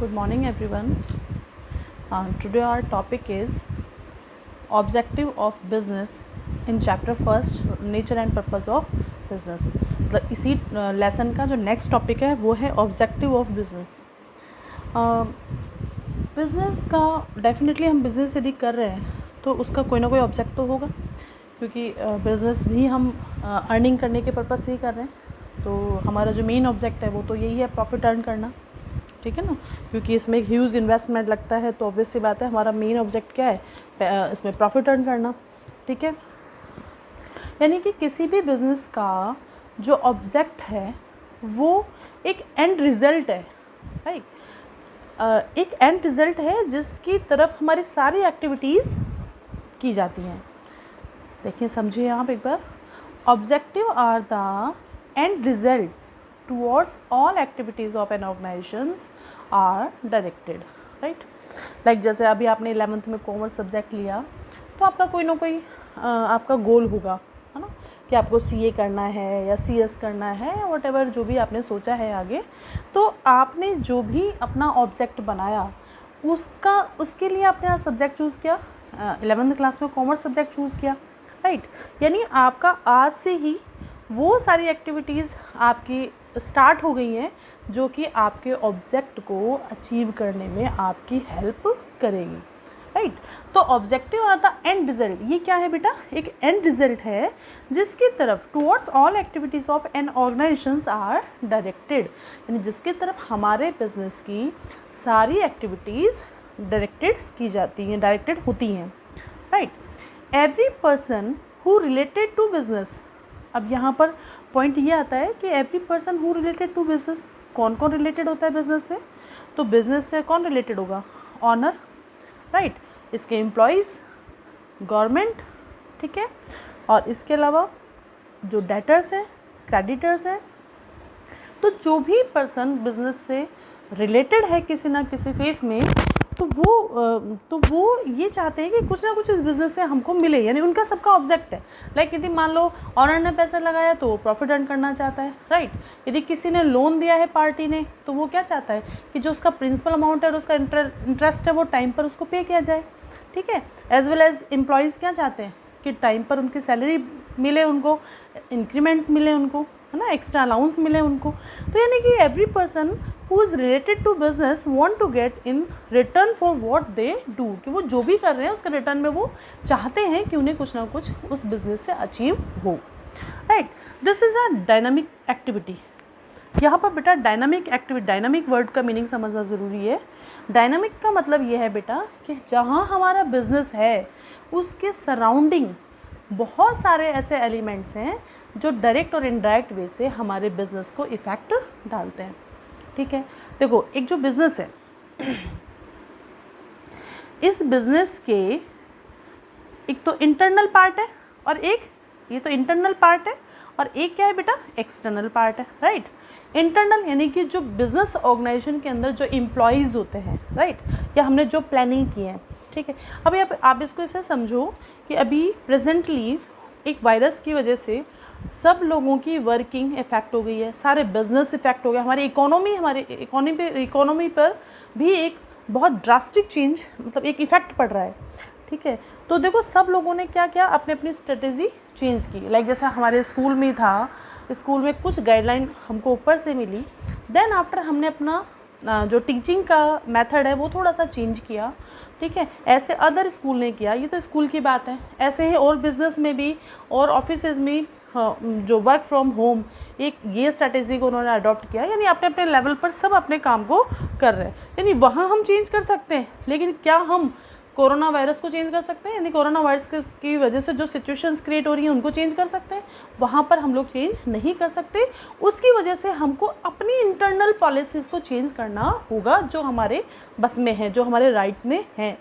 Good morning, everyone. Today our topic is objective of business in chapter first, nature and purpose of business. मतलब इसी lesson का जो next topic है वो है ऑब्जेक्टिव ऑफ बिजनेस. बिज़नेस का definitely हम बिज़नेस यदि कर रहे हैं तो उसका कोई ना कोई ऑब्जेक्ट तो होगा, क्योंकि बिज़नेस भी हम अर्निंग करने के पर्पज़ से ही कर रहे हैं. तो हमारा जो मेन ऑब्जेक्ट है वो तो यही है, प्रॉफिट अर्न करना. ठीक है ना, क्योंकि इसमें एक ह्यूज इन्वेस्टमेंट लगता है, तो ऑब्वियस सी बात है हमारा मेन ऑब्जेक्ट क्या है, इसमें प्रॉफिट अर्न करना. ठीक है, यानी कि किसी भी बिज़नेस का जो ऑब्जेक्ट है वो एक एंड रिज़ल्ट है, राइट. एक एंड रिज़ल्ट है जिसकी तरफ हमारी सारी एक्टिविटीज़ की जाती हैं. देखिए, समझिए आप एक बार. Objective are the end results towards all activities of an organizations are directed, right. Like जैसे अभी आपने 11th में कॉमर्स सब्जेक्ट लिया तो आपका कोई ना कोई आपका गोल होगा, है ना, कि आपको CA करना है या CS करना है या whatever जो भी आपने सोचा है आगे. तो आपने जो भी अपना ऑब्जेक्ट बनाया उसके लिए आपने सब्जेक्ट चूज़ किया. 11th क्लास में कॉमर्स सब्जेक्ट चूज़ किया, राइट. यानी आपका आज से ही वो सारी एक्टिविटीज़ आपकी स्टार्ट हो गई हैं जो कि आपके ऑब्जेक्ट को अचीव करने में आपकी हेल्प करेगी, राइट. तो objective are the end result. ये क्या है बेटा? एक एंड रिजल्ट है जिसकी तरफ towards all activities of an organizations are directed, यानी जिसकी तरफ हमारे बिजनेस की सारी एक्टिविटीज़ डायरेक्टेड की जाती हैं, डायरेक्टेड होती हैं, right. Every person who related to business. अब यहाँ पर पॉइंट ये आता है कि every person who related to business. कौन कौन रिलेटेड होता है बिजनेस से? तो बिजनेस से कौन रिलेटेड होगा? Owner, right. इसके एम्प्लॉयज़, गवर्नमेंट, ठीक है. और इसके अलावा जो डेटर्स हैं, क्रेडिटर्स हैं. तो जो भी पर्सन बिजनेस से रिलेटेड है किसी ना किसी फेस में, तो वो ये चाहते हैं कि कुछ ना कुछ इस बिज़नेस से हमको मिले, यानी उनका सबका ऑब्जेक्ट है. लाइक यदि मान लो ऑनर ने पैसा लगाया तो वो प्रॉफिट अर्न करना चाहता है, राइट. यदि किसी ने लोन दिया है पार्टी ने तो वो क्या चाहता है कि जो उसका प्रिंसिपल अमाउंट है और उसका इंटरेस्ट है वो टाइम पर उसको पे किया जाए, ठीक है. एज वेल एज एम्प्लॉयज़ क्या चाहते हैं कि टाइम पर उनकी सैलरी मिले, उनको इंक्रीमेंट्स मिले, उनको, है ना, एक्स्ट्रा अलाउंस मिले उनको. तो यानी कि every person who is related to business want to get in return for what they do, कि वो जो भी कर रहे हैं उसके रिटर्न में वो चाहते हैं कि उन्हें कुछ ना कुछ उस बिज़नेस से अचीव हो, right. This is a dynamic activity. यहाँ पर बेटा डायनामिक एक्टिविटी, डायनामिक वर्ड का मीनिंग समझना ज़रूरी है. डायनामिक का मतलब ये है बेटा कि जहाँ हमारा बिज़नेस है उसके सराउंडिंग बहुत सारे ऐसे एलिमेंट्स हैं जो डायरेक्ट और इनडायरेक्ट वे से हमारे बिज़नेस को इफ़ेक्ट डालते हैं. ठीक है, देखो एक जो बिज़नेस है, इस बिज़नेस के एक तो इंटरनल पार्ट है और एक, ये तो इंटरनल पार्ट है और एक क्या है बेटा? एक्सटर्नल पार्ट है, राइट. इंटरनल यानी कि जो बिज़नेस ऑर्गेनाइजेशन के अंदर जो एम्प्लॉयज़ होते हैं, राइट, या हमने जो प्लानिंग की है, ठीक है. अभी आप इसको ऐसे समझो कि अभी प्रेजेंटली एक वायरस की वजह से सब लोगों की वर्किंग इफ़ेक्ट हो गई है, सारे बिजनेस इफ़ेक्ट हो गया, हमारी इकोनॉमी पर भी एक बहुत ड्रास्टिक चेंज, मतलब एक इफ़ेक्ट पड़ रहा है, ठीक है. तो देखो सब लोगों ने क्या किया, अपनी अपनी स्ट्रेटेजी चेंज की. लाइक जैसे हमारे स्कूल में था, स्कूल में कुछ गाइडलाइन हमको ऊपर से मिली, देन आफ्टर हमने अपना जो टीचिंग का मेथड है वो थोड़ा सा चेंज किया, ठीक है. ऐसे अदर स्कूल ने किया, ये तो स्कूल की बात है. ऐसे ही और बिज़नेस में भी और ऑफिसेज में जो वर्क फ्रॉम होम, एक ये स्ट्रैटेजी को उन्होंने अडॉप्ट किया, यानी अपने अपने लेवल पर सब अपने काम को कर रहे हैं. यानी वहाँ हम चेंज कर सकते हैं, लेकिन क्या हम कोरोना वायरस को चेंज कर सकते हैं? यानी कोरोना वायरस की वजह से जो सिचुएशंस क्रिएट हो रही हैं उनको चेंज कर सकते हैं? वहाँ पर हम लोग चेंज नहीं कर सकते. उसकी वजह से हमको अपनी इंटरनल पॉलिसीज़ को चेंज करना होगा जो हमारे बस में है, जो हमारे राइट्स में हैं.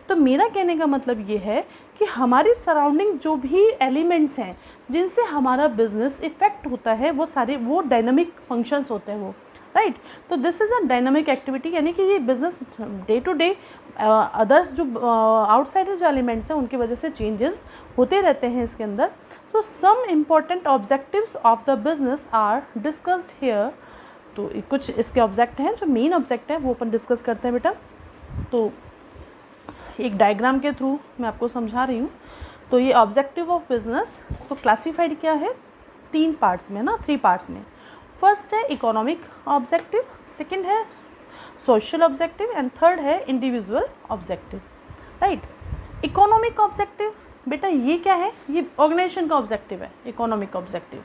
तो मेरा कहने का मतलब ये है कि हमारी सराउंडिंग जो भी एलिमेंट्स हैं जिनसे हमारा बिजनेस इफ़ेक्ट होता है वो सारे वो डायनामिक फंक्शंस होते हैं वो, राइट. तो this is a dynamic activity, यानी कि ये business day to day others जो आउटसाइडर जो एलिमेंट्स हैं उनकी वजह से चेंजेस होते रहते हैं इसके अंदर. So some important objectives of the business are discussed here तो कुछ इसके ऑब्जेक्ट हैं, जो मेन ऑब्जेक्ट है वो अपन डिस्कस करते हैं बेटा। तो एक डायग्राम के थ्रू मैं आपको समझा रही हूँ। तो ये ऑब्जेक्टिव ऑफ बिजनेस तो क्लासीफाइड क्या है, 3 पार्ट्स में ना, 3 पार्ट्स में। फर्स्ट है इकोनॉमिक ऑब्जेक्टिव, सेकंड है सोशल ऑब्जेक्टिव एंड थर्ड है individual objective, right. Economic objective बेटा ये क्या है, ये ऑर्गेनाइजेशन का ऑब्जेक्टिव है इकोनॉमिक ऑब्जेक्टिव।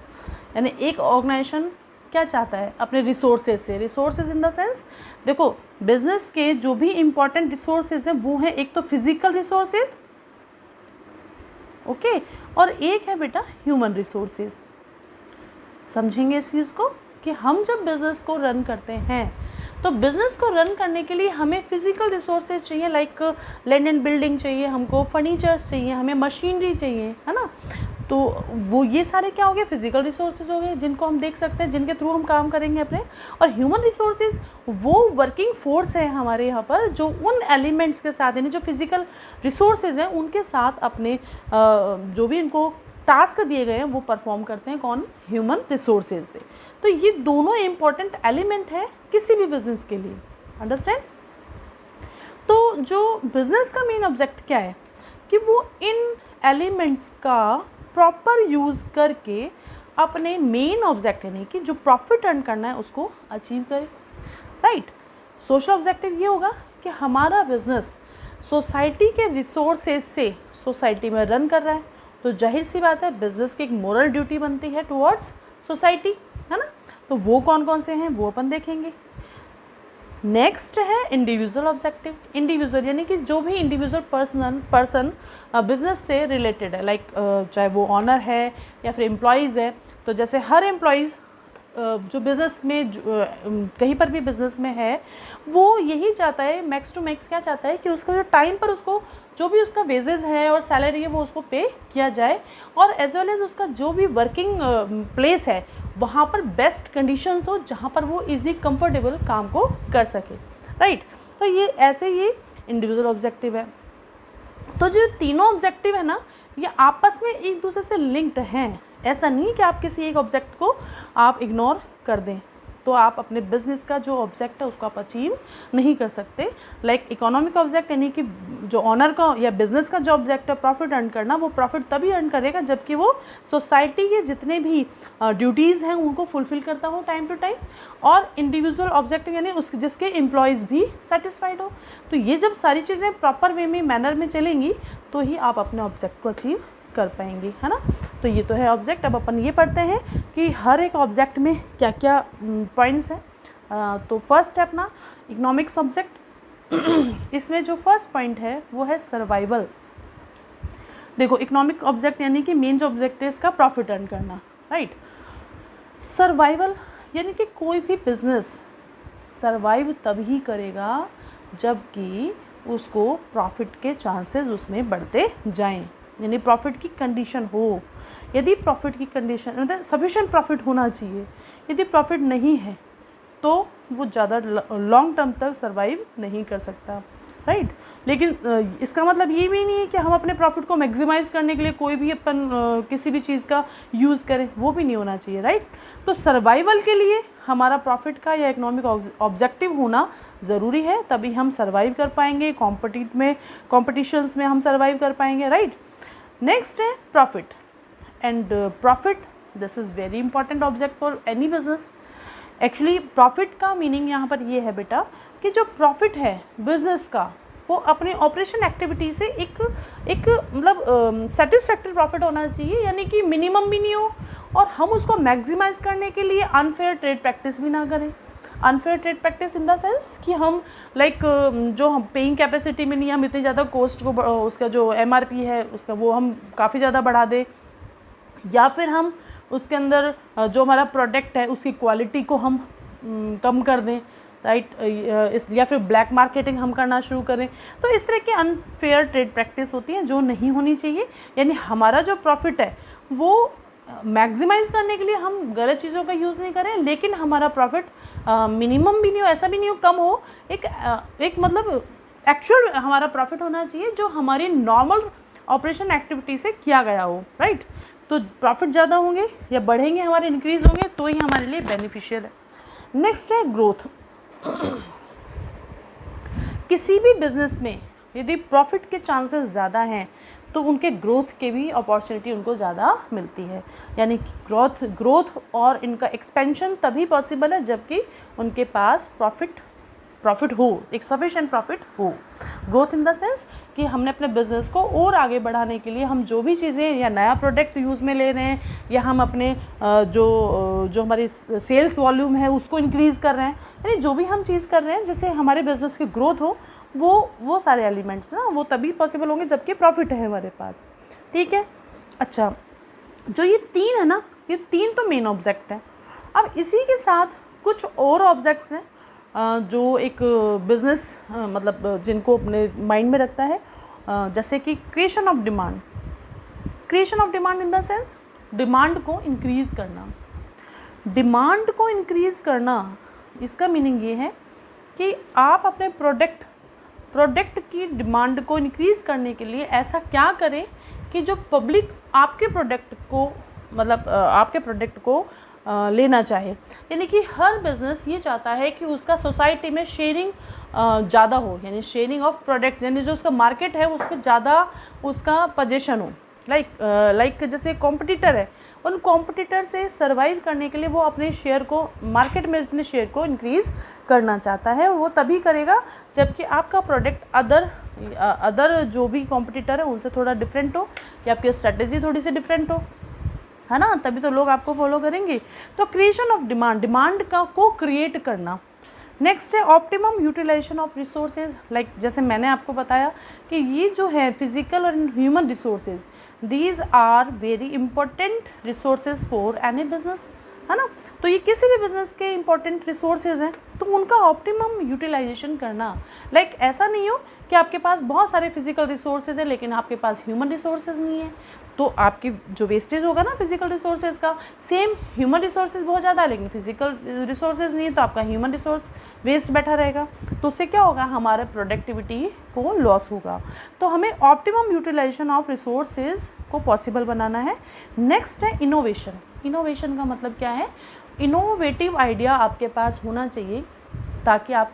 यानी एक ऑर्गेनाइजेशन क्या चाहता है अपने रिसोर्सेज से, रिसोर्सेज इन द सेंस, देखो बिजनेस के जो भी इम्पॉर्टेंट रिसोर्सेज हैं वो हैं एक तो फिजिकल रिसोर्सेज, ओके, और एक है बेटा ह्यूमन रिसोर्सेज। समझेंगे इस चीज़ को कि हम जब बिज़नेस को रन करते हैं तो बिज़नेस को रन करने के लिए हमें फिजिकल रिसोर्सेज चाहिए, लाइक लैंड एंड बिल्डिंग चाहिए, हमको फर्नीचर्स चाहिए, हमें मशीनरी चाहिए, है ना। तो वो ये सारे क्या हो गए, फिजिकल रिसोर्सेज हो गए जिनको हम देख सकते हैं, जिनके थ्रू हम काम करेंगे अपने। और ह्यूमन रिसोर्सेज वो वर्किंग फोर्स है हमारे यहाँ पर, जो उन एलिमेंट्स के साथ, यानी जो फिजिकल रिसोर्सेज हैं उनके साथ अपने जो भी इनको टास्क दिए गए हैं वो परफॉर्म करते हैं। कौन, ह्यूमन रिसोर्सेज दे। तो ये दोनों इम्पॉर्टेंट एलिमेंट है किसी भी बिजनेस के लिए, अंडरस्टैंड। तो जो बिजनेस का मेन ऑब्जेक्ट क्या है कि वो इन एलिमेंट्स का प्रॉपर यूज़ करके अपने मेन ऑब्जेक्ट यानी कि जो प्रॉफिट अर्न करना है उसको अचीव करे, राइट। सोशल ऑब्जेक्टिव ये होगा कि हमारा बिजनेस सोसाइटी के रिसोर्सेज से सोसाइटी में रन कर रहा है, तो जाहिर सी बात है बिजनेस की एक मोरल ड्यूटी बनती है टुवर्ड्स सोसाइटी, है ना। तो वो कौन कौन से हैं वो अपन देखेंगे। नेक्स्ट है इंडिविजुअल ऑब्जेक्टिव। इंडिविजुअल यानी कि जो भी इंडिविजुअल पर्सन बिजनेस से रिलेटेड है, लाइक चाहे वो ऑनर है या फिर एम्प्लॉयज़ है। तो जैसे हर एम्प्लॉयज़ जो बिज़नेस में कहीं पर भी बिज़नेस में है वो यही चाहता है, मैक्स टू मैक्स क्या चाहता है कि उसको जो टाइम पर उसको जो भी उसका वेजेस है और सैलरी है वो उसको पे किया जाए, और एज वेल एज उसका जो भी वर्किंग प्लेस है वहाँ पर बेस्ट कंडीशंस हो जहाँ पर वो इजी कंफर्टेबल काम को कर सके, राइट। तो ये ऐसे ये इंडिविजुअल ऑब्जेक्टिव है। तो जो तीनों ऑब्जेक्टिव है ना ये आपस में एक दूसरे से लिंक्ड हैं। ऐसा नहीं कि आप किसी एक ऑब्जेक्ट को आप इग्नोर कर दें तो आप अपने बिजनेस का जो ऑब्जेक्ट है उसको आप अचीव नहीं कर सकते। लाइक इकोनॉमिक ऑब्जेक्ट यानी कि जो ऑनर का या बिजनेस का जो ऑब्जेक्ट है प्रॉफिट अर्न करना, वो प्रॉफिट तभी अर्न करेगा जबकि वो सोसाइटी के जितने भी ड्यूटीज़ हैं उनको फुलफ़िल करता हो टाइम टू टाइम। और इंडिविजुअल ऑब्जेक्ट यानी उस जिसके एम्प्लॉयज़ भी सेटिस्फाइड हो। तो ये जब सारी चीज़ें प्रॉपर वे में मैनर में चलेंगी तो ही आप अपने ऑब्जेक्ट को अचीव कर पाएंगे, है ना। तो ये तो है ऑब्जेक्ट। अब अपन ये पढ़ते हैं कि हर एक ऑब्जेक्ट में क्या क्या पॉइंट्स हैं। तो फर्स्ट है अपना इकोनॉमिक्स ऑब्जेक्ट। इसमें जो फर्स्ट पॉइंट है वो है सर्वाइवल। देखो इकोनॉमिक ऑब्जेक्ट यानी कि मेन जो ऑब्जेक्ट है इसका प्रॉफिट अर्न करना, राइट। सर्वाइवल यानी कि कोई भी बिजनेस सर्वाइव तभी करेगा जबकि उसको प्रॉफिट के चांसेस उसमें बढ़ते जाएं, यानी प्रॉफिट की कंडीशन हो। यदि प्रॉफिट की कंडीशन मतलब सफिशिएंट प्रॉफिट होना चाहिए, यदि प्रॉफिट नहीं है तो वो ज़्यादा लॉन्ग टर्म तक सर्वाइव नहीं कर सकता, राइट। लेकिन इसका मतलब ये भी नहीं है कि हम अपने प्रॉफिट को मैक्सिमाइज़ करने के लिए कोई भी अपन किसी भी चीज़ का यूज़ करें, वो भी नहीं होना चाहिए, राइट। तो सर्वाइवल के लिए हमारा प्रॉफिट का या इकोनॉमिक ऑब्जेक्टिव होना ज़रूरी है, तभी हम सर्वाइव कर पाएंगे, कॉम्पिटिशन्स में हम सर्वाइव कर पाएंगे, राइट। नेक्स्ट है profit and profit this is very important object for any business. Actually profit का मीनिंग यहाँ पर ये है बेटा कि जो प्रॉफिट है बिजनेस का वो अपने ऑपरेशन एक्टिविटी से एक मतलब सेटिस्फैक्टरी प्रॉफिट होना चाहिए, यानी कि मिनिमम भी नहीं हो और हम उसको मैक्सिमाइज करने के लिए अनफेयर ट्रेड प्रैक्टिस भी ना करें। Unfair trade practice in the sense कि हम जो हम पेइंग कैपेसिटी में नहीं, हम इतनी ज़्यादा कॉस्ट को उसका जो MRP है उसका वो हम काफ़ी ज़्यादा बढ़ा दें, या फिर हम उसके अंदर जो हमारा प्रोडक्ट है उसकी क्वालिटी को हम कम कर दें, राइट। या फिर ब्लैक मार्केटिंग हम करना शुरू करें। तो इस तरह की अनफेयर ट्रेड प्रैक्टिस होती है जो नहीं होनी चाहिए। यानी हमारा जो प्रॉफिट है वो मैक्सिमाइज़ करने के लिए हम गलत चीज़ों का यूज़ नहीं करें, लेकिन हमारा प्रॉफिट मिनिमम भी नहीं हो, ऐसा भी नहीं हो कम हो, एक मतलब एक्चुअल हमारा प्रॉफिट होना चाहिए जो हमारी नॉर्मल ऑपरेशन एक्टिविटी से किया गया हो, राइट। तो प्रॉफिट ज़्यादा होंगे या बढ़ेंगे हमारे, इंक्रीज़ होंगे तो ही हमारे लिए बेनिफिशियल है। नेक्स्ट है ग्रोथ। किसी भी बिजनेस में यदि प्रॉफिट के चांसेस ज़्यादा हैं तो उनके ग्रोथ के भी अपॉर्चुनिटी उनको ज़्यादा मिलती है। यानी कि ग्रोथ और इनका एक्सपेंशन तभी पॉसिबल है जबकि उनके पास प्रॉफिट हो, एक सफिशिएंट प्रॉफिट हो। ग्रोथ इन द सेंस कि हमने अपने बिज़नेस को और आगे बढ़ाने के लिए हम जो भी चीज़ें या नया प्रोडक्ट यूज़ में ले रहे हैं या हम अपने जो हमारी सेल्स वॉल्यूम है उसको इंक्रीज़ कर रहे हैं, यानी जो भी हम चीज़ कर रहे हैं जिससे हमारे बिज़नेस की ग्रोथ हो, वो सारे एलिमेंट्स ना वो तभी पॉसिबल होंगे जबकि प्रॉफिट है हमारे पास। ठीक है। अच्छा, जो ये 3 है ना, ये 3 तो मेन ऑब्जेक्ट है। अब इसी के साथ कुछ और ऑब्जेक्ट्स हैं जो एक बिज़नेस मतलब जिनको अपने माइंड में रखता है, जैसे कि creation of demand. Creation of demand in the sense demand को इंक्रीज़ करना। डिमांड को इंक्रीज़ करना, इसका मीनिंग ये है कि आप अपने प्रोडक्ट की डिमांड को इंक्रीज़ करने के लिए ऐसा क्या करें कि जो पब्लिक आपके प्रोडक्ट को मतलब आपके प्रोडक्ट को लेना चाहे। यानी कि हर बिज़नेस ये चाहता है कि उसका सोसाइटी में शेयरिंग ज़्यादा हो, यानी शेयरिंग ऑफ प्रोडक्ट, यानी जो उसका मार्केट है उस पर ज़्यादा उसका पोजीशन हो। लाइक जैसे कॉम्पिटिटर है, उन कॉम्पिटिटर से सर्वाइव करने के लिए वो अपने शेयर को मार्केट में अपने शेयर को इंक्रीज़ करना चाहता है, और वो तभी करेगा जबकि आपका प्रोडक्ट अदर जो भी कॉम्पिटिटर है उनसे थोड़ा डिफरेंट हो या आपकी स्ट्रेटेजी थोड़ी सी डिफरेंट हो, है ना, तभी तो लोग आपको फॉलो करेंगे। तो क्रिएशन ऑफ डिमांड को क्रिएट करना। नेक्स्ट है optimum utilisation of resources. Like जैसे मैंने आपको बताया कि ये जो है फिजिकल और human resources, these are very important resources for any business, है ना। तो ये किसी भी बिज़नेस के इंपॉर्टेंट रिसोर्सेज हैं, तो उनका ऑप्टिमम यूटिलाइजेशन करना। लाइक ऐसा नहीं हो कि आपके पास बहुत सारे फिजिकल रिसोर्सेज हैं लेकिन आपके पास ह्यूमन रिसोर्सेज नहीं है, तो आपकी जो वेस्टेज होगा ना फिजिकल रिसोर्सेज का, सेम ह्यूमन रिसोर्सेज बहुत ज़्यादा है लेकिन फिजिकल रिसोर्सेज नहीं है, तो आपका ह्यूमन रिसोर्स वेस्ट बैठा रहेगा, तो उससे क्या होगा, हमारे प्रोडक्टिविटी को लॉस होगा। तो हमें ऑप्टिमम यूटिलाइजेशन ऑफ रिसोर्सेज को पॉसिबल बनाना है। नेक्स्ट है इनोवेशन। इनोवेशन का मतलब क्या है, इनोवेटिव आइडिया आपके पास होना चाहिए ताकि आप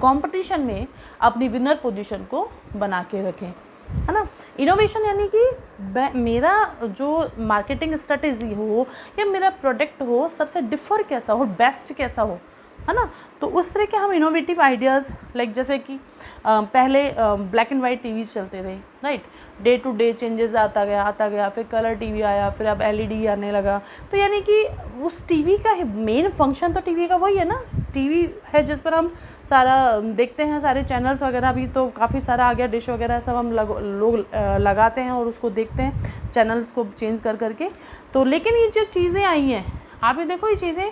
कंपटीशन में अपनी विनर पोजीशन को बना के रखें, है ना। इनोवेशन यानी कि मेरा जो मार्केटिंग स्ट्रेटेजी हो या मेरा प्रोडक्ट हो सबसे डिफ़र कैसा हो, बेस्ट कैसा हो, है ना। तो उस तरह के हम इनोवेटिव आइडियाज़, लाइक जैसे कि पहले ब्लैक एंड वाइट टीवी चलते थे, right, day to day changes आता गया, फिर कलर टीवी आया, फिर अब एलईडी आने लगा। तो यानी कि उस टीवी का मेन फंक्शन तो टीवी का वही है ना, टीवी है जिस पर हम सारा देखते हैं, सारे चैनल्स वगैरह भी तो काफ़ी सारा आ गया, डिश वगैरह सब हम लोग लगाते हैं और उसको देखते हैं, चैनल्स को चेंज कर करके। तो लेकिन ये जो चीज़ें आई हैं, आप ये देखो, ये चीज़ें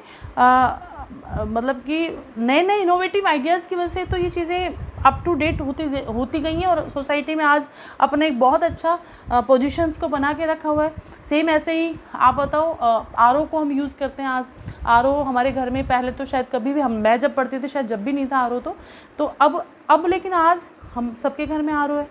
मतलब कि नए इनोवेटिव आइडियाज़ की वजह से तो ये चीज़ें अप टू डेट होती गई हैं और सोसाइटी में आज अपने एक बहुत अच्छा पोजीशंस को बना के रखा हुआ है। सेम ऐसे ही आप बताओ, आरओ को हम यूज़ करते हैं आज। आरओ हमारे घर में पहले तो शायद कभी भी मैं जब पढ़ती थी शायद जब भी नहीं था आरओ, तो अब लेकिन आज हम सबके घर में आरओ है,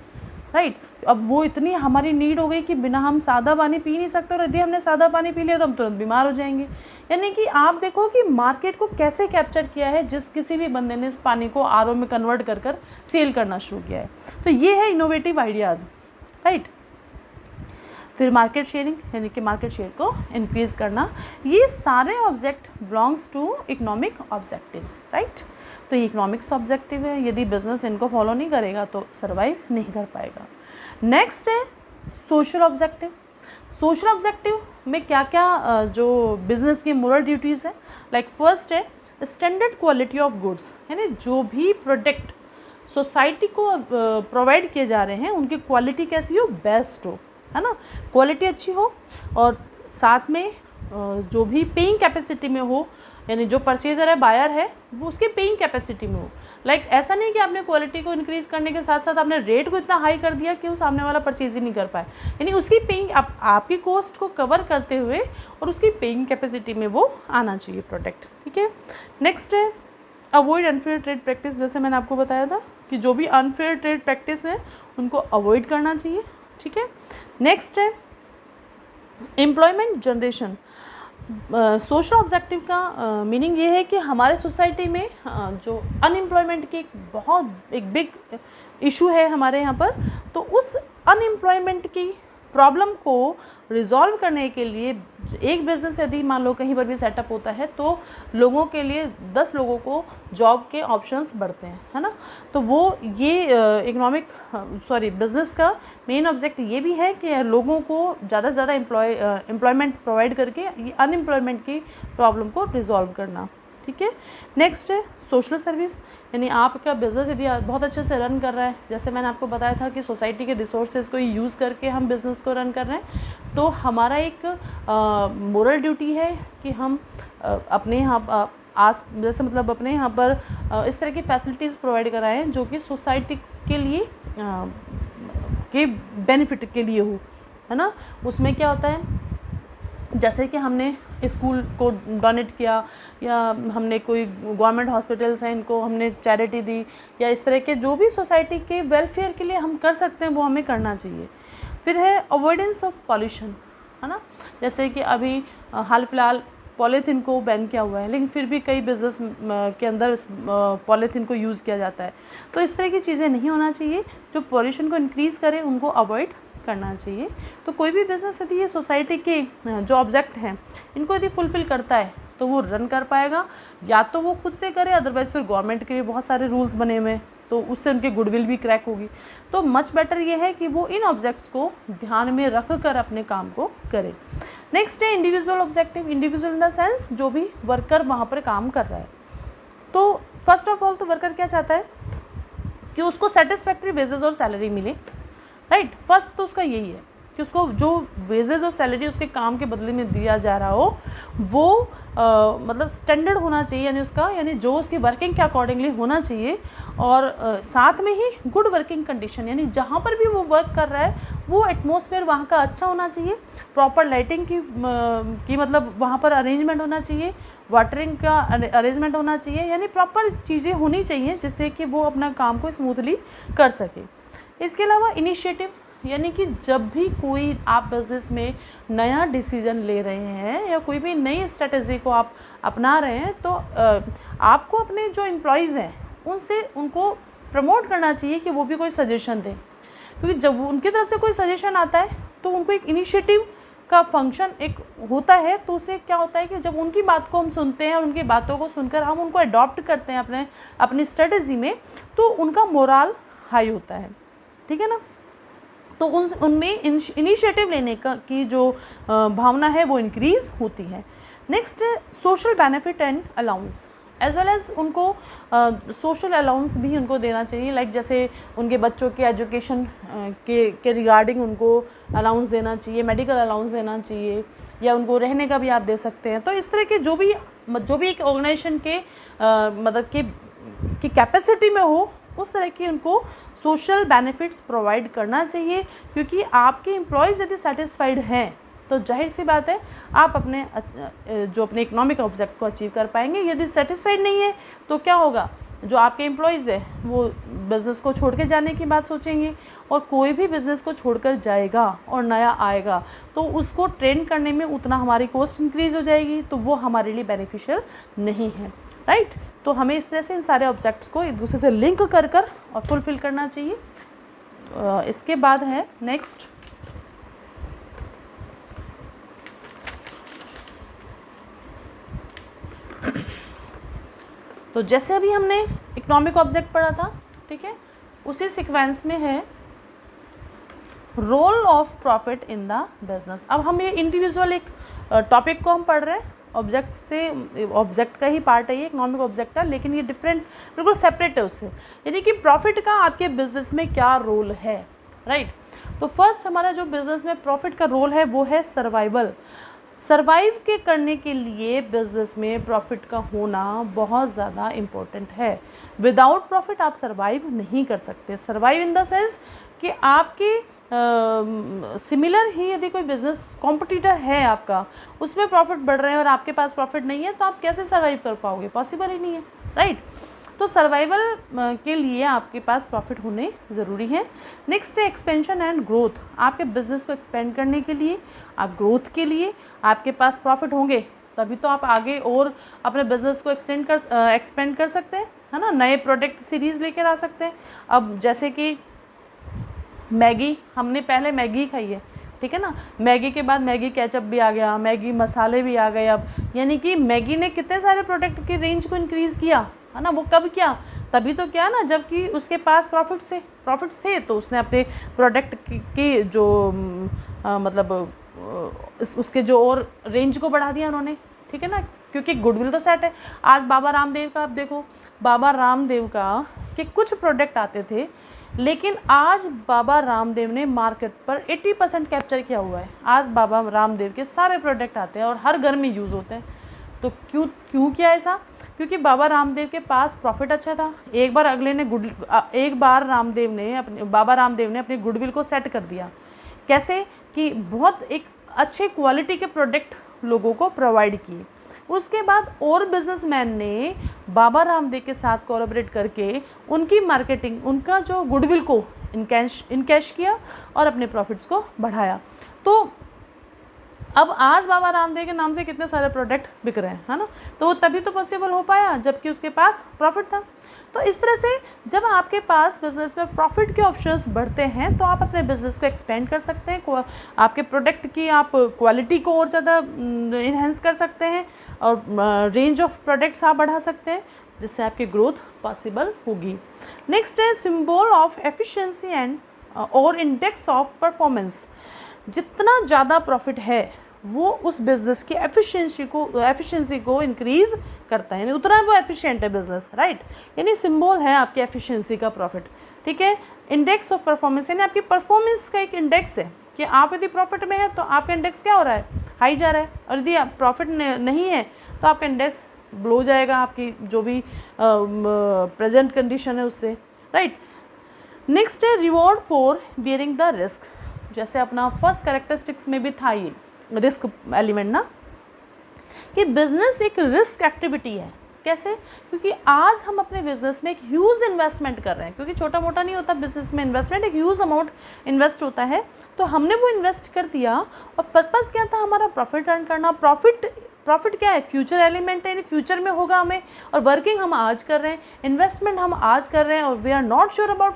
राइट। अब वो इतनी हमारी नीड हो गई कि बिना हम सादा पानी पी नहीं सकते, और यदि हमने सादा पानी पी लिया तो हम तुरंत बीमार हो जाएंगे। यानी कि आप देखो कि मार्केट को कैसे कैप्चर किया है, जिस किसी भी बंदे ने इस पानी को आरओ में कन्वर्ट कर सेल करना शुरू किया है। तो ये है इनोवेटिव आइडियाज़, राइट। फिर मार्केट शेयरिंग, यानी कि मार्केट शेयर को इंक्रीज़ करना। ये सारे object belongs to economic objectives, right. तो ये इकोनॉमिक्स ऑब्जेक्टिव है, यदि बिजनेस इनको फॉलो नहीं करेगा तो सर्वाइव नहीं कर पाएगा। नेक्स्ट है सोशल ऑब्जेक्टिव। सोशल ऑब्जेक्टिव में क्या क्या जो बिज़नेस की मोरल ड्यूटीज़ हैं, लाइक फर्स्ट है स्टैंडर्ड क्वालिटी ऑफ गुड्स, यानी जो भी प्रोडक्ट सोसाइटी को प्रोवाइड किए जा रहे हैं उनकी क्वालिटी कैसी हो, बेस्ट हो, है ना, क्वालिटी अच्छी हो, और साथ में जो भी पेइंग कैपेसिटी में हो, यानी जो परचेज़र है, बायर है, वो उसके पेइंग कैपेसिटी में हो। लाइक ऐसा नहीं कि आपने क्वालिटी को इंक्रीज़ करने के साथ साथ आपने रेट को इतना हाई कर दिया कि वो सामने वाला परचेज ही नहीं कर पाए, यानी उसकी पेइंग आपकी कॉस्ट को कवर करते हुए और उसकी पेइंग कैपेसिटी में वो आना चाहिए प्रोडक्ट, ठीक है। नेक्स्ट है अवॉइड अनफेयर ट्रेड प्रैक्टिस। जैसे मैंने आपको बताया था कि जो भी अनफेयर ट्रेड प्रैक्टिस है उनको अवॉइड करना चाहिए, ठीक है। नेक्स्ट है एम्प्लॉयमेंट जनरेशन। सोशल ऑब्जेक्टिव का मीनिंग ये है कि हमारे सोसाइटी में जो अनएम्प्लॉयमेंट की एक बिग इशू है हमारे यहाँ पर, तो उस अनएम्प्लॉयमेंट की प्रॉब्लम को रिजॉल्व करने के लिए एक बिज़नेस यदि मान लो कहीं पर भी सेटअप होता है तो लोगों के लिए 10 लोगों को जॉब के ऑप्शंस बढ़ते हैं, है ना। तो वो ये बिज़नेस का मेन ऑब्जेक्ट ये भी है कि लोगों को ज़्यादा से ज़्यादा एम्प्लॉयमेंट प्रोवाइड करके ये अनएम्प्लॉयमेंट की प्रॉब्लम को रिजॉल्व करना। ठीक है। नेक्स्ट है सोशल सर्विस, यानी आपका बिज़नेस यदि बहुत अच्छे से रन कर रहा है, जैसे मैंने आपको बताया था कि सोसाइटी के रिसोर्सेज को यूज़ करके हम बिज़नेस को रन कर रहे हैं, तो हमारा एक मोरल ड्यूटी है कि हम अपने यहाँ अपने यहाँ पर इस तरह की फैसिलिटीज़ प्रोवाइड कराएं जो कि सोसाइटी के लिए के बेनिफिट के लिए हो, है ना। उसमें क्या होता है, जैसे कि हमने स्कूल को डोनेट किया, या हमने कोई गवर्नमेंट हॉस्पिटल्स हैं इनको हमने चैरिटी दी, या इस तरह के जो भी सोसाइटी के वेलफेयर के लिए हम कर सकते हैं वो हमें करना चाहिए। फिर है अवॉइडेंस ऑफ पॉल्यूशन, है ना। जैसे कि अभी हाल फिलहाल पॉलीथीन को बैन किया हुआ है, लेकिन फिर भी कई बिज़नेस के अंदर पॉलीथीन को यूज़ किया जाता है। तो इस तरह की चीज़ें नहीं होना चाहिए, जो पॉल्यूशन को इंक्रीज़ करें उनको अवॉइड करना चाहिए। तो कोई भी बिज़नेस यदि ये सोसाइटी के जो ऑब्जेक्ट हैं इनको यदि फुलफ़िल करता है तो वो रन कर पाएगा, या तो वो खुद से करे, अदरवाइज़ फिर गवर्नमेंट के लिए बहुत सारे रूल्स बने हुए हैं तो उससे उनकी गुडविल भी क्रैक होगी। तो मच बेटर ये है कि वो इन ऑब्जेक्ट्स को ध्यान में रख कर अपने काम को करे। नेक्स्ट है individual objective. Individual in the sense जो भी वर्कर वहाँ पर काम कर रहा है, तो फर्स्ट ऑफ ऑल तो वर्कर क्या चाहता है कि उसको सेटिस्फैक्ट्री वेजेस और सैलरी मिले, राइट। फर्स्ट तो उसका यही है कि उसको जो वेजेस और सैलरी उसके काम के बदले में दिया जा रहा हो वो मतलब स्टैंडर्ड होना चाहिए, यानी जो उसकी वर्किंग के अकॉर्डिंगली होना चाहिए, और साथ में ही गुड वर्किंग कंडीशन, यानी जहाँ पर भी वो वर्क कर रहा है वो एटमॉस्फेयर वहाँ का अच्छा होना चाहिए, प्रॉपर लाइटिंग की मतलब वहाँ पर अरेंजमेंट होना चाहिए, वाटरिंग का अरेंजमेंट होना चाहिए, यानी प्रॉपर चीज़ें होनी चाहिए जिससे कि वो अपना काम को स्मूथली कर सके। इसके अलावा इनिशिएटिव, यानी कि जब भी कोई आप बिज़नेस में नया डिसीज़न ले रहे हैं या कोई भी नई स्ट्रेटजी को आप अपना रहे हैं, तो आपको अपने जो एम्प्लॉयज़ हैं उनको प्रमोट करना चाहिए कि वो भी कोई सजेशन दें, क्योंकि जब उनकी तरफ से कोई सजेशन आता है तो उनको एक इनिशिएटिव का फंक्शन एक होता है। तो उससे क्या होता है कि जब उनकी बात को हम सुनते हैं और उनकी बातों को सुनकर हम उनको अडॉप्ट करते हैं अपनी स्ट्रेटजी में, तो उनका मोरल हाई होता है, ठीक है ना। तो उनमें इनिशिएटिव लेने की जो भावना है वो इंक्रीज़ होती है। नेक्स्ट है social benefit and allowance, as well as उनको सोशल अलाउंस भी उनको देना चाहिए, लाइक जैसे उनके बच्चों के एजुकेशन के रिगार्डिंग उनको अलाउंस देना चाहिए, मेडिकल अलाउंस देना चाहिए, या उनको रहने का भी आप दे सकते हैं। तो इस तरह के जो भी एक ऑर्गेनाइजेशन के मतलब की कैपेसिटी में हो उस तरह की उनको सोशल बेनिफिट्स प्रोवाइड करना चाहिए, क्योंकि आपके एम्प्लॉयज़ यदि सेटिस्फाइड हैं तो जाहिर सी बात है आप अपने इकोनॉमिक ऑब्जेक्ट को अचीव कर पाएंगे। यदि सेटिस्फाइड नहीं है तो क्या होगा, जो आपके एम्प्लॉयज़ हैं वो बिज़नेस को छोड़ के जाने की बात सोचेंगे, और कोई भी बिज़नेस को छोड़कर जाएगा और नया आएगा तो उसको ट्रेन करने में उतना हमारी कॉस्ट इंक्रीज़ हो जाएगी, तो वो हमारे लिए बेनिफिशियल नहीं है, राइट। तो हमें इस तरह से इन सारे ऑब्जेक्ट्स को एक दूसरे से लिंक कर और फुलफ़िल करना चाहिए। इसके बाद है नेक्स्ट तो जैसे अभी हमने इकोनॉमिक ऑब्जेक्ट पढ़ा था, ठीक है, उसी सीक्वेंस में है role of profit in the business. अब हम ये इंडिविजुअल एक टॉपिक को हम पढ़ रहे हैं, ऑब्जेक्ट का ही पार्ट है ये, इकोनॉमिक ऑब्जेक्ट है, लेकिन ये डिफरेंट बिल्कुल सेपरेट है उससे, यानी कि प्रॉफिट का आपके बिजनेस में क्या रोल है, राइट। तो फर्स्ट हमारा जो बिजनेस में प्रॉफिट का रोल है वो है सर्वाइवल। सर्वाइव के करने के लिए बिजनेस में प्रॉफिट का होना बहुत ज़्यादा इम्पोर्टेंट है। विदाउट प्रॉफिट आप सर्वाइव नहीं कर सकते। सर्वाइव इन द सेंस कि आपके सिमिलर ही यदि कोई बिज़नेस कॉम्पिटिटर है आपका, उसमें प्रॉफिट बढ़ रहे हैं और आपके पास प्रॉफिट नहीं है, तो आप कैसे सर्वाइव कर पाओगे, पॉसिबल ही नहीं है, राइट। तो सर्वाइवल के लिए आपके पास प्रॉफिट होने ज़रूरी है। नेक्स्ट है एक्सपेंशन एंड ग्रोथ। आपके बिजनेस को एक्सपेंड करने के लिए, आप ग्रोथ के लिए आपके पास प्रॉफिट होंगे, तभी तो आप आगे और अपने बिजनेस को एक्सपेंड कर सकते हैं, है ना। नए प्रोडक्ट सीरीज़ लेकर आ सकते हैं। अब जैसे कि मैगी, हमने पहले मैगी खाई है, ठीक है ना। मैगी के बाद मैगी केचप भी आ गया, मैगी मसाले भी आ गए अब, यानी कि मैगी ने कितने सारे प्रोडक्ट की रेंज को इंक्रीज़ किया, है ना। वो कब किया? तभी तो क्या ना, जबकि उसके पास प्रॉफिट्स थे तो उसने अपने प्रोडक्ट की जो मतलब उसके जो और रेंज को बढ़ा दिया उन्होंने, ठीक है ना, क्योंकि गुडविल तो सेट है। आज बाबा रामदेव का आप देखो, बाबा रामदेव का के कुछ प्रोडक्ट आते थे, लेकिन आज बाबा रामदेव ने मार्केट पर 80% कैप्चर किया हुआ है। आज बाबा रामदेव के सारे प्रोडक्ट आते हैं और हर घर में यूज़ होते हैं। तो क्यों किया ऐसा? क्योंकि बाबा रामदेव के पास प्रॉफिट अच्छा था। एक बार बाबा रामदेव ने अपनी गुडविल को सेट कर दिया। कैसे? कि बहुत एक अच्छे क्वालिटी के प्रोडक्ट लोगों को प्रोवाइड किए। उसके बाद और बिजनेसमैन ने बाबा रामदेव के साथ कोलैबोरेट करके उनकी मार्केटिंग, उनका जो गुडविल को इनकैश किया और अपने प्रॉफिट्स को बढ़ाया। तो अब आज बाबा रामदेव के नाम से कितने सारे प्रोडक्ट बिक रहे हैं, है ना। तो वो तभी तो पॉसिबल हो पाया जबकि उसके पास प्रॉफिट था। तो इस तरह से जब आपके पास बिज़नेस में प्रॉफिट के ऑप्शंस बढ़ते हैं तो आप अपने बिज़नेस को एक्सपेंड कर सकते हैं, आपके प्रोडक्ट की आप क्वालिटी को और ज़्यादा इन्हेंस कर सकते हैं और रेंज ऑफ प्रोडक्ट्स आप बढ़ा सकते हैं, जिससे आपकी ग्रोथ पॉसिबल होगी। नेक्स्ट है सिंबल ऑफ एफिशिएंसी एंड और इंडेक्स ऑफ परफॉर्मेंस। जितना ज़्यादा प्रॉफिट है वो उस बिज़नेस की एफिशिएंसी को इंक्रीज़ करता है, यानी उतना वो एफिशिएंट है बिज़नेस, राइट। यानी सिंबल है आपकी एफिशिएंसी का प्रॉफिट, ठीक है। इंडेक्स ऑफ परफॉर्मेंस यानी आपकी परफॉर्मेंस का एक इंडेक्स है कि आप यदि प्रॉफिट में है तो आपका इंडेक्स क्या हो रहा है, हाई जा रहा है, और यदि आप प्रॉफिट नहीं है तो आपका इंडेक्स लो जाएगा, आपकी जो भी प्रेजेंट कंडीशन है उससे, राइट। नेक्स्ट है reward for bearing the risk. जैसे अपना फर्स्ट कैरेक्टरिस्टिक्स में भी था ये रिस्क एलिमेंट ना, कि बिजनेस एक रिस्क एक्टिविटी है। कैसे? क्योंकि आज हम अपने बिजनेस में एक ह्यूज इन्वेस्टमेंट कर रहे हैं, क्योंकि छोटा मोटा नहीं होता बिजनेस में इन्वेस्टमेंट, एक ह्यूज अमाउंट इन्वेस्ट होता है। तो हमने वो इन्वेस्ट कर दिया और पर्पस क्या था हमारा? प्रॉफिट अर्न करना। प्रॉफिट क्या है? फ्यूचर एलिमेंट है, यानी फ्यूचर में होगा हमें, और वर्किंग हम आज कर रहे हैं, इन्वेस्टमेंट हम आज कर रहे हैं और we are not sure about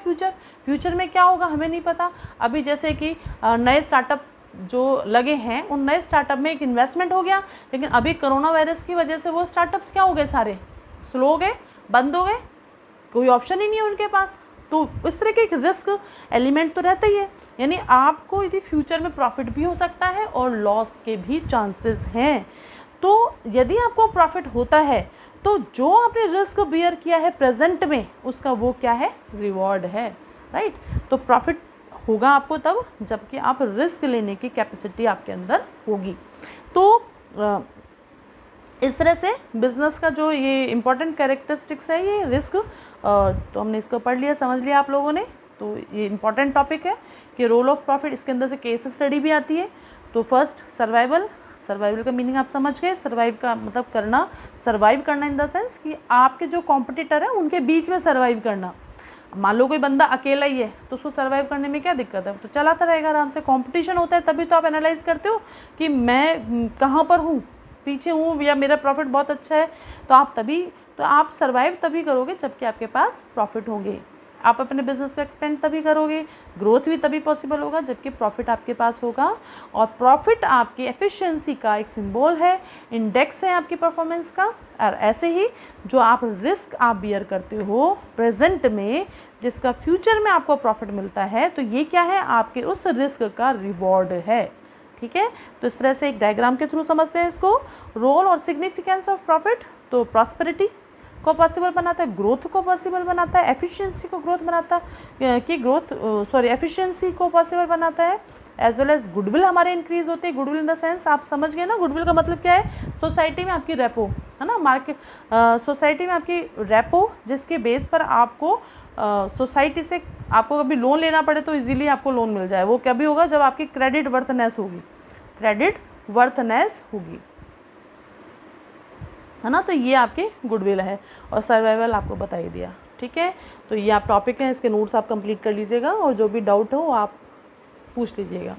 future में क्या होगा हमें नहीं पता। अभी जैसे कि नए स्टार्टअप जो लगे हैं, उन नए स्टार्टअप में एक इन्वेस्टमेंट हो गया, लेकिन अभी कोरोना वायरस की वजह से वो स्टार्टअप्स क्या हो गए, सारे स्लो हो गए, बंद हो गए, कोई ऑप्शन ही नहीं है उनके पास। तो इस तरह के एक रिस्क एलिमेंट तो रहता ही है, यानी आपको यदि फ्यूचर में प्रॉफिट भी हो सकता है और लॉस के भी चांसेस हैं। तो यदि आपको प्रॉफिट होता है तो जो आपने रिस्क बियर किया है प्रेजेंट में, उसका वो क्या है? रिवॉर्ड है, राइट। तो प्रॉफिट होगा आपको तब जबकि आप रिस्क लेने की कैपेसिटी आपके अंदर होगी। तो इस तरह से बिजनेस का जो ये इम्पॉर्टेंट कैरेक्टरिस्टिक्स है, ये रिस्क, तो हमने इसको पढ़ लिया, समझ लिया आप लोगों ने। तो ये इम्पॉर्टेंट टॉपिक है कि रोल ऑफ प्रॉफिट, इसके अंदर से केस स्टडी भी आती है। तो फर्स्ट सर्वाइवल का मीनिंग आप समझ गए। सर्वाइव का मतलब सर्वाइव करना इन द सेंस कि आपके जो कॉम्पिटिटर है उनके बीच में सर्वाइव करना। मान लो कोई बंदा अकेला ही है तो उसको सर्वाइव करने में क्या दिक्कत है? तो चलाता रहेगा आराम से। कंपटीशन होता है तभी तो आप एनालाइज करते हो कि मैं कहाँ पर हूँ, पीछे हूँ या मेरा प्रॉफिट बहुत अच्छा है। तो आप सर्वाइव तभी करोगे जबकि आपके पास प्रॉफिट होंगे। आप अपने बिजनेस को एक्सपेंड तभी करोगे, ग्रोथ भी तभी पॉसिबल होगा जबकि प्रॉफिट आपके पास होगा। और प्रॉफिट आपकी एफिशिएंसी का एक सिंबल है, इंडेक्स है आपकी परफॉर्मेंस का। और ऐसे ही जो आप रिस्क आप बियर करते हो प्रेजेंट में, जिसका फ्यूचर में आपको प्रॉफिट मिलता है, तो ये क्या है? आपके उस रिस्क का रिवॉर्ड है, ठीक है। तो इस तरह से एक डायग्राम के थ्रू समझते हैं इसको। रोल और सिग्निफिकेंस ऑफ प्रॉफिट, तो प्रॉस्पेरिटी को पॉसिबल बनाता है, ग्रोथ को पॉसिबल बनाता है, एफिशिएंसी को एफिशिएंसी को पॉसिबल बनाता है, एज वेल एज गुडविल हमारे इंक्रीज होते हैं। गुडविल इन द सेंस आप समझ गए ना, गुडविल का मतलब क्या है? सोसाइटी में आपकी रेपो, है ना, मार्केट सोसाइटी में आपकी रेपो, जिसके बेस पर आपको सोसाइटी से आपको कभी लोन लेना पड़े तो इजीली आपको लोन मिल जाए। वो कभी होगा जब आपकी क्रेडिट वर्थनेस होगी, है ना। तो ये आपके गुडविल है और सर्वाइवल आपको बता ही दिया, ठीक है। तो ये आप टॉपिक हैं, इसके नोट्स आप कंप्लीट कर लीजिएगा और जो भी डाउट हो आप पूछ लीजिएगा।